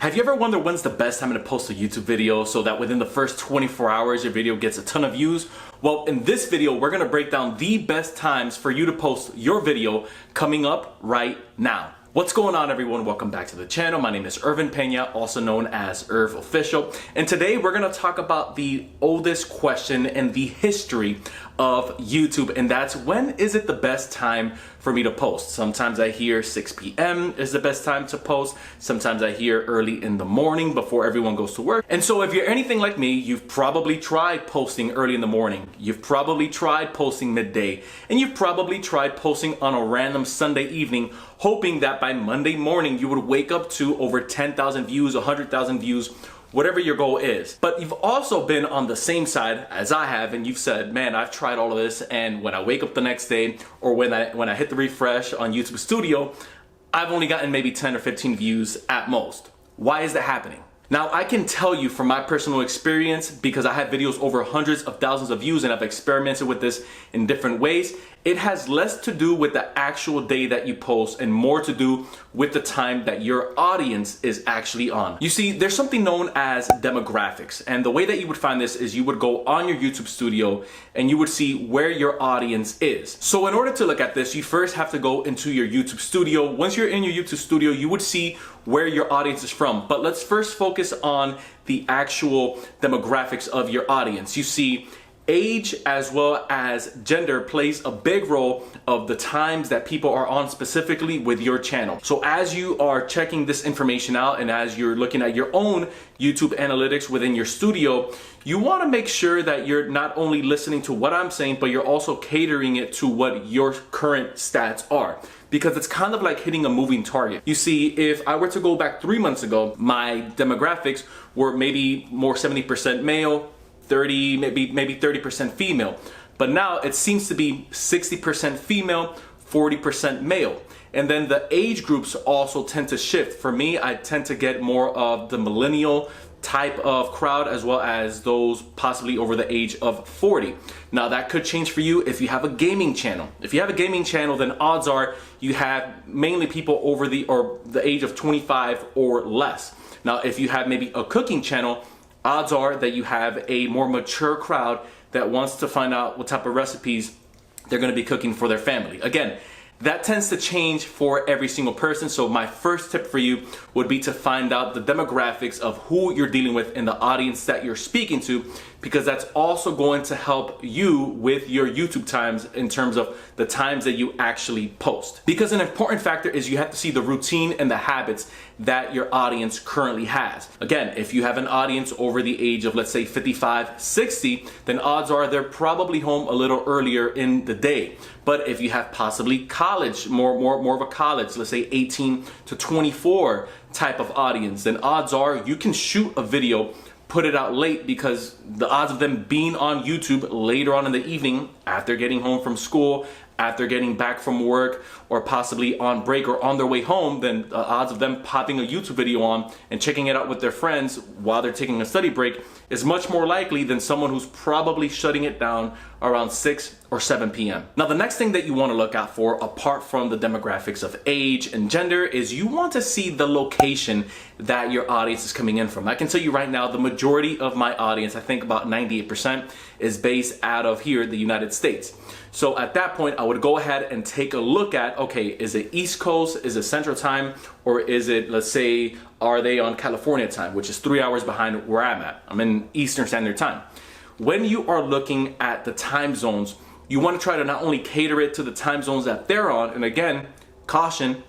Have you ever wondered when's the best time to post a YouTube video so that within the first 24 hours your video gets a ton of views? Well, in this video, we're gonna break down the best times for you to post your video coming up right now. What's going on, everyone? Welcome back to the channel. My name is Irvin Pena, also known as Irv Official. And today we're gonna talk about the oldest question in the history of YouTube, and that's when is it the best time for me to post? Sometimes I hear 6 p.m. is the best time to post. Sometimes I hear early in the morning before everyone goes to work. And so if you're anything like me, you've probably tried posting early in the morning. You've probably tried posting midday. And you've probably tried posting on a random Sunday evening, hoping that by Monday morning you would wake up to over 10,000 views, 100,000 views, whatever your goal is. But you've also been on the same side as I have, and you've said, man, I've tried all of this, and when I wake up the next day, or when I hit the refresh on YouTube Studio, I've only gotten maybe 10 or 15 views at most. Why is that happening? Now, I can tell you from my personal experience, because I have videos over hundreds of thousands of views and I've experimented with this in different ways, it has less to do with the actual day that you post and more to do with the time that your audience is actually on. You see, there's something known as demographics, and the way that you would find this is you would go on your YouTube Studio and you would see where your audience is. So in order to look at this, you first have to go into your YouTube Studio. Once you're in your YouTube Studio, you would see where your audience is from. But let's first focus on the actual demographics of your audience. You see, age as well as gender plays a big role of the times that people are on specifically with your channel. So as you are checking this information out and as you're looking at your own YouTube analytics within your studio, you want to make sure that you're not only listening to what I'm saying, but you're also catering it to what your current stats are. Because it's kind of like hitting a moving target. You see, if I were to go back 3 months ago, my demographics were maybe more 70% male, 30, maybe 30% female. But now it seems to be 60% female, 40% male. And then the age groups also tend to shift. For me, I tend to get more of the millennial type of crowd, as well as those possibly over the age of 40. Now that could change for you if you have a gaming channel. If you have a gaming channel, then odds are you have mainly people over the age of 25 or less. Now if you have maybe a cooking channel, odds are that you have a more mature crowd that wants to find out what type of recipes they're going to be cooking for their family. Again, that tends to change for every single person. So my first tip for you would be to find out the demographics of who you're dealing with in the audience that you're speaking to, because that's also going to help you with your YouTube times in terms of the times that you actually post. Because an important factor is you have to see the routine and the habits that your audience currently has. Again, if you have an audience over the age of, let's say, 55, 60, then odds are they're probably home a little earlier in the day. But if you have possibly college, more of a college, let's say 18 to 24 type of audience, then odds are you can shoot a video, put it out late, because the odds of them being on YouTube later on in the evening after getting home from school, after getting back from work, or possibly on break or on their way home, then the odds of them popping a YouTube video on and checking it out with their friends while they're taking a study break is much more likely than someone who's probably shutting it down around 6 or 7 p.m. Now, the next thing that you want to look out for, apart from the demographics of age and gender, is you want to see the location that your audience is coming in from. I can tell you right now, the majority of my audience, I think about 98%, is based out of here, the United States. So at that point, I would go ahead and take a look at, okay, is it East Coast, is it Central Time, or is it, let's say, are they on California time, which is 3 hours behind where I'm at. I'm in Eastern Standard Time. When you are looking at the time zones, you want to try to not only cater it to the time zones that they're on, and again, caution,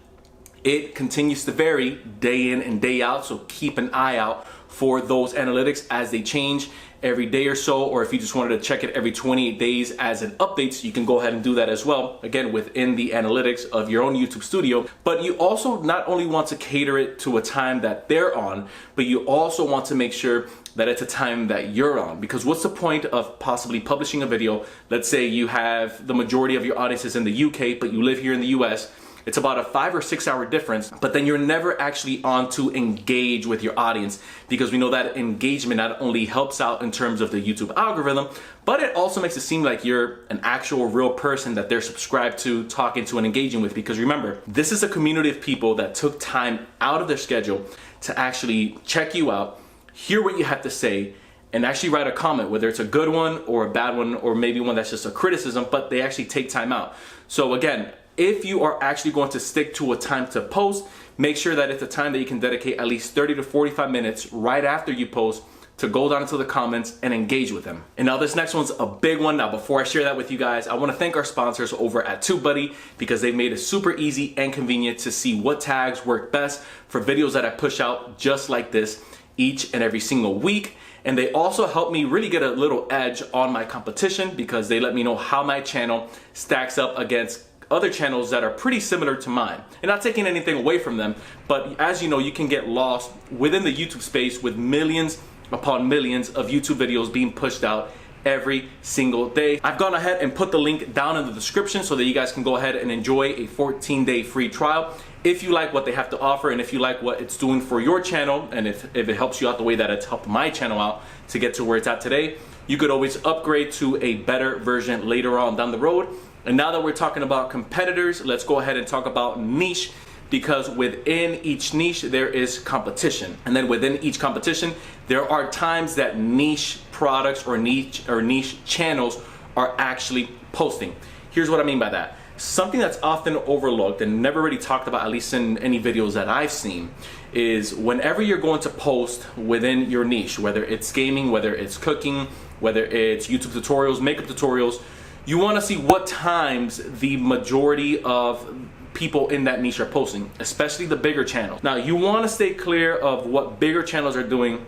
it continues to vary day in and day out, so keep an eye out for those analytics as they change every day or so, or if you just wanted to check it every 28 days as an update, you can go ahead and do that as well, again within the analytics of your own YouTube Studio. But you also not only want to cater it to a time that they're on, but you also want to make sure that it's a time that you're on. Because what's the point of possibly publishing a video? Let's say you have the majority of your audience is in the UK, but you live here in the US. It's about a 5 or 6 hour difference, but then you're never actually on to engage with your audience, because we know that engagement not only helps out in terms of the YouTube algorithm, but it also makes it seem like you're an actual real person that they're subscribed to, talking to, and engaging with. Because remember, this is a community of people that took time out of their schedule to actually check you out, hear what you have to say, and actually write a comment, whether it's a good one or a bad one, or maybe one that's just a criticism, but they actually take time out. So again, if you are actually going to stick to a time to post, make sure that it's a time that you can dedicate at least 30 to 45 minutes right after you post to go down into the comments and engage with them. And now this next one's a big one. Now before I share that with you guys, I want to thank our sponsors over at TubeBuddy, because they've made it super easy and convenient to see what tags work best for videos that I push out just like this each and every single week. And they also help me really get a little edge on my competition, because they let me know how my channel stacks up against other channels that are pretty similar to mine. And not taking anything away from them, but as you know, you can get lost within the YouTube space with millions upon millions of YouTube videos being pushed out every single day. I've gone ahead and put the link down in the description so that you guys can go ahead and enjoy a 14-day free trial. If you like what they have to offer, and if you like what it's doing for your channel, and if it helps you out the way that it's helped my channel out to get to where it's at today, you could always upgrade to a better version later on down the road. And now that we're talking about competitors, let's go ahead and talk about niche, because within each niche there is competition. And then within each competition, there are times that niche products or niche channels are actually posting. Here's what I mean by that. Something that's often overlooked and never really talked about, at least in any videos that I've seen, is whenever you're going to post within your niche, whether it's gaming, whether it's cooking, whether it's YouTube tutorials, makeup tutorials, you want to see what times the majority of people in that niche are posting, especially the bigger channels. Now, you want to stay clear of what bigger channels are doing,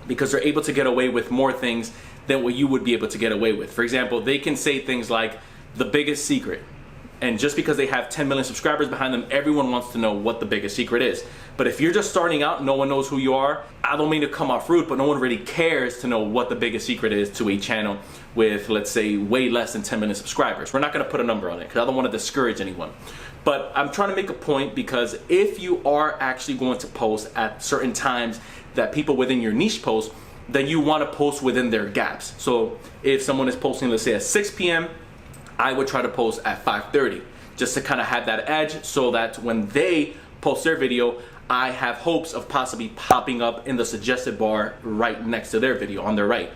because they're able to get away with more things than what you would be able to get away with. For example, they can say things like the biggest secret. And just because they have 10 million subscribers behind them, everyone wants to know what the biggest secret is. But if you're just starting out, no one knows who you are. I don't mean to come off rude, but no one really cares to know what the biggest secret is to a channel with, let's say, way less than 10 million subscribers. We're not gonna put a number on it, because I don't want to discourage anyone. But I'm trying to make a point, because if you are actually going to post at certain times that people within your niche post, then you want to post within their gaps. So if someone is posting, let's say at 6 p.m., I would try to post at 5:30, just to kind of have that edge, so that when they post their video, I have hopes of possibly popping up in the suggested bar right next to their video on their right.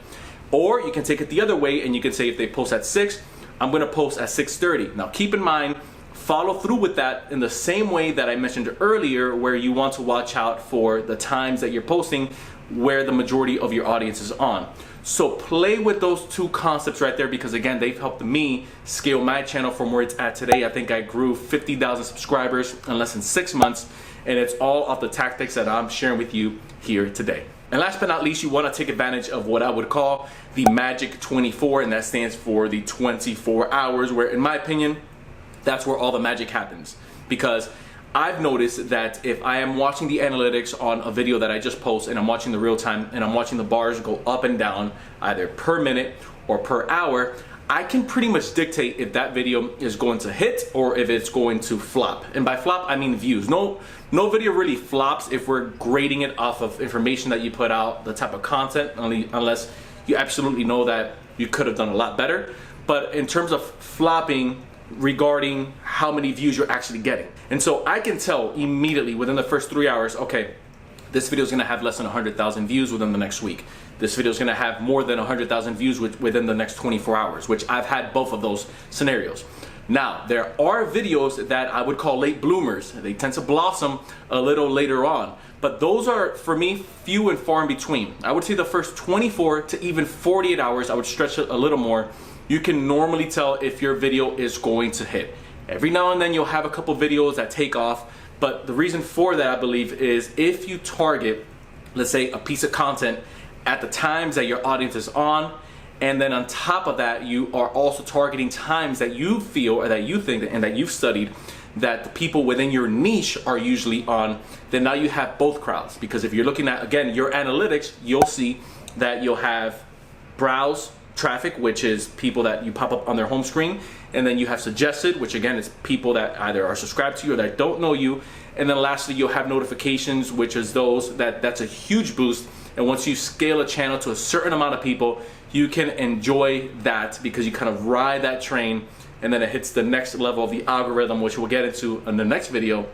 Or you can take it the other way, and you can say if they post at 6, I'm going to post at 6:30. Now keep in mind, follow through with that in the same way that I mentioned earlier, where you want to watch out for the times that you're posting where the majority of your audience is on. So play with those two concepts right there, because again, they've helped me scale my channel from where it's at today. I think I grew 50,000 subscribers in less than 6 months, and it's all off the tactics that I'm sharing with you here today. And last but not least, you want to take advantage of what I would call the Magic 24, and that stands for the 24 hours, where in my opinion, that's where all the magic happens. Because I've noticed that if I am watching the analytics on a video that I just post, and I'm watching the real time, and I'm watching the bars go up and down either per minute or per hour, I can pretty much dictate if that video is going to hit or if it's going to flop. And by flop, I mean views. No video really flops if we're grading it off of information that you put out, the type of content, unless you absolutely know that you could have done a lot better. But in terms of flopping, regarding how many views you're actually getting. And so I can tell immediately within the first 3 hours, okay, this video is going to have less than 100,000 views within the next week. This video is going to have more than 100,000 views within the next 24 hours, which I've had both of those scenarios. Now, there are videos that I would call late bloomers. They tend to blossom a little later on. But those are, for me, few and far in between. I would say the first 24 to even 48 hours, I would stretch it a little more, you can normally tell if your video is going to hit. Every now and then you'll have a couple videos that take off, but the reason for that, I believe, is if you target, let's say, a piece of content at the times that your audience is on, and then on top of that, you are also targeting times that you feel or that you think and that you've studied that the people within your niche are usually on, then now you have both crowds. Because if you're looking at, again, your analytics, you'll see that you'll have browse traffic, which is people that you pop up on their home screen, and then you have suggested, which again is people that either are subscribed to you or that don't know you, and then lastly you'll have notifications, which is those that's a huge boost. And once you scale a channel to a certain amount of people, you can enjoy that because you kind of ride that train, and then it hits the next level of the algorithm, which we'll get into in the next video.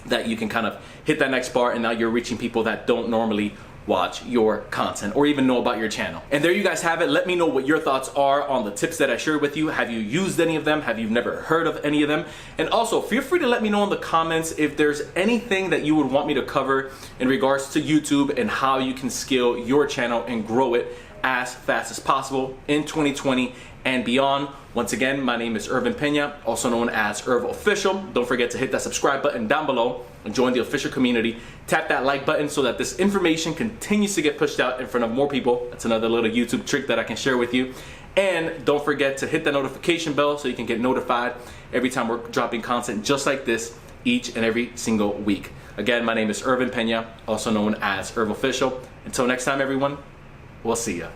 that you can kind of hit that next bar, and now you're reaching people that don't normally watch your content or even know about your channel. And there you guys have it. Let me know what your thoughts are on the tips that I shared with you. Have you used any of them? Have you never heard of any of them? And also feel free to let me know in the comments if there's anything that you would want me to cover in regards to YouTube and how you can scale your channel and grow it as fast as possible in 2020 and beyond. Once again, my name is Irvin Pena, also known as Irv Official. Don't forget to hit that subscribe button down below and join the official community. Tap that like button so that this information continues to get pushed out in front of more people. That's another little YouTube trick that I can share with you. And don't forget to hit that notification bell so you can get notified every time we're dropping content just like this each and every single week. Again, my name is Irvin Pena, also known as Irv Official. Until next time, everyone, we'll see ya.